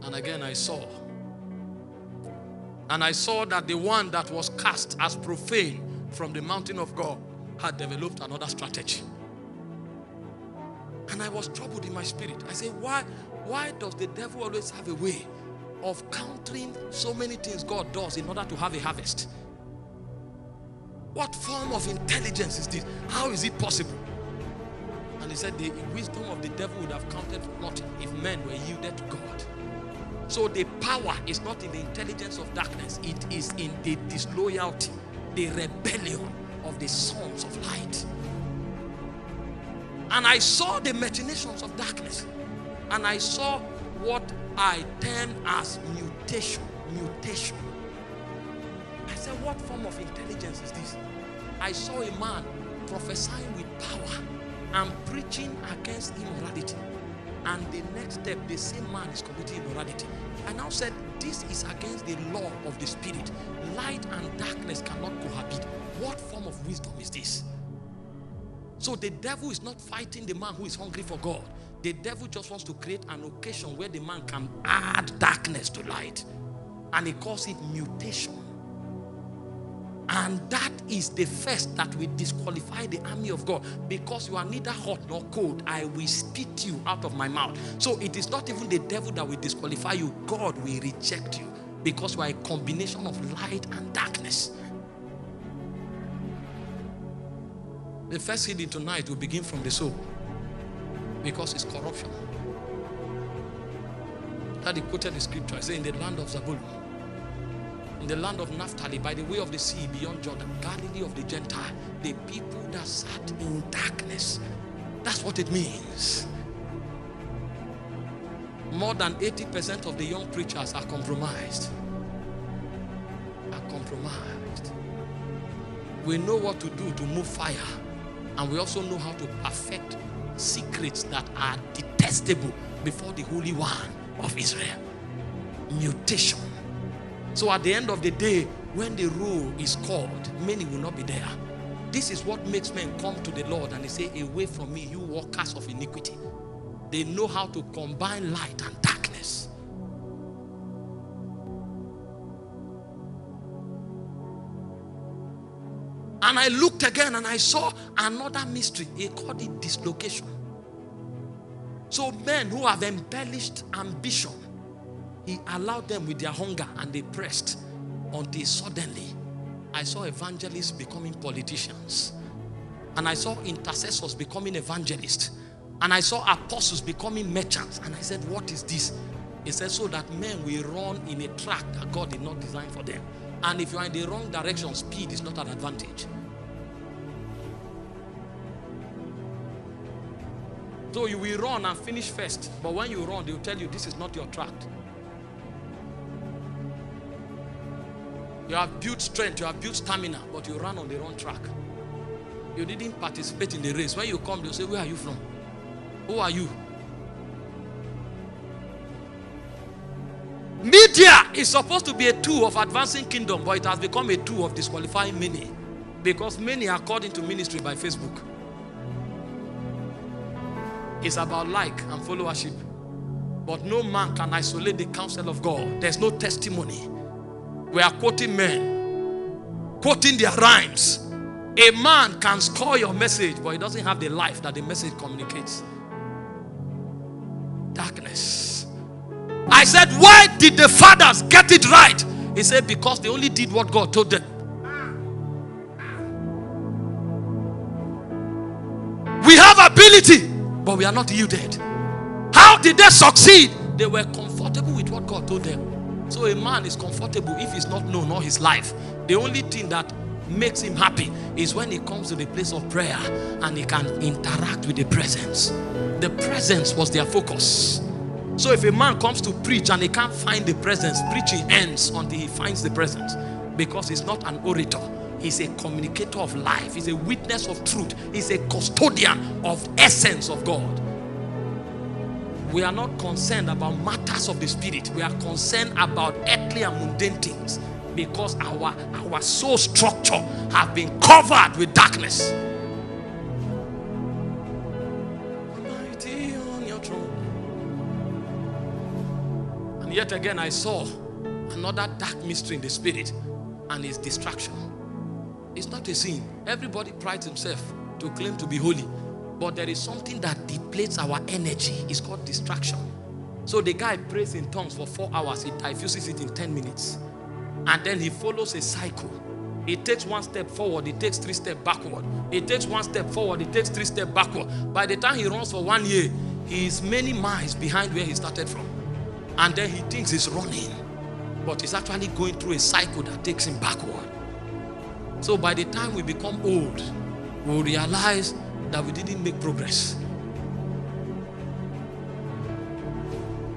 And again I saw. And I saw that the one that was cast as profane from the mountain of God had developed another strategy. And I was troubled in my spirit. I said, why does the devil always have a way of countering so many things God does in order to have a harvest? What form of intelligence is this? How is it possible? And he said the wisdom of the devil would have counted for nothing if men were yielded to God. So the power is not in the intelligence of darkness. It is in the disloyalty, the rebellion of the sons of light. And I saw the machinations of darkness. And I saw what I term as mutation. Mutation. I said, what form of intelligence is this? I saw a man prophesying with power and preaching against immorality. And the next step, the same man is committing immorality. I now said, this is against the law of the spirit. Light and darkness cannot cohabit. What form of wisdom is this? So the devil is not fighting the man who is hungry for God. The devil just wants to create an occasion where the man can add darkness to light. And he calls it mutation. And that is the first that will disqualify the army of God. Because you are neither hot nor cold, I will spit you out of my mouth. So it is not even the devil that will disqualify you. God will reject you. Because you are a combination of light and darkness. The first healing tonight will begin from the soul. Because it's corruption. That he quoted the scripture. I say in the land of Zabulon, in the land of Naphtali, by the way of the sea beyond Jordan, Galilee of the Gentile, the people that sat in darkness. That's what it means. More than 80% of the young preachers are compromised. We know what to do to move fire. And we also know how to perfect secrets that are detestable before the Holy One of Israel. Mutation. So at the end of the day, when the roll is called, many will not be there. This is what makes men come to the Lord and they say, away from me, you workers of iniquity. They know how to combine light and darkness. And I looked again and I saw another mystery. He called it dislocation. So men who have embellished ambition, he allowed them with their hunger and they pressed until suddenly I saw evangelists becoming politicians. And I saw intercessors becoming evangelists. And I saw apostles becoming merchants. And I said, what is this? He said, so that men will run in a track that God did not design for them. And if you are in the wrong direction, speed is not an advantage. So you will run and finish first. But when you run, they will tell you this is not your track. You have built strength, you have built stamina, but you ran on the wrong track. You didn't participate in the race. When you come, they'll say, where are you from? Who are you? Media is supposed to be a tool of advancing kingdom, but it has become a tool of disqualifying many. Because many are called into ministry by Facebook. It's about like and followership. But no man can isolate the counsel of God. There's no testimony. We are quoting men, quoting their rhymes. A man can score your message, but he doesn't have the life that the message communicates. Darkness. I said, why did the fathers get it right? He said, because they only did what God told them. We have ability, but we are not yielded. How did they succeed? They were comfortable with what God told them. So a man is comfortable if he's not known all his life. The only thing that makes him happy is when he comes to the place of prayer and he can interact with the presence. The presence was their focus. So if a man comes to preach and he can't find the presence, preaching ends until he finds the presence. Because he's not an orator. He's a communicator of life. He's a witness of truth. He's a custodian of essence of God. We are not concerned about matters of the spirit. We are concerned about earthly and mundane things. Because our soul structure have been covered with darkness. Mighty on your throne. And Yet again, I saw another dark mystery in the spirit, and it's distraction. It's not a sin. Everybody prides himself to claim to be holy, but there is something that depletes our energy. It's called distraction. So the guy prays in tongues for 4 hours. He diffuses it in 10 minutes. And then he follows a cycle. He takes 1 step forward, he takes 3 steps backward. He takes 1 step forward, he takes 3 steps backward. By the time he runs for 1 year, he is many miles behind where he started from. And then he thinks he's running, but he's actually going through a cycle that takes him backward. So by the time we become old, we'll realize that we didn't make progress.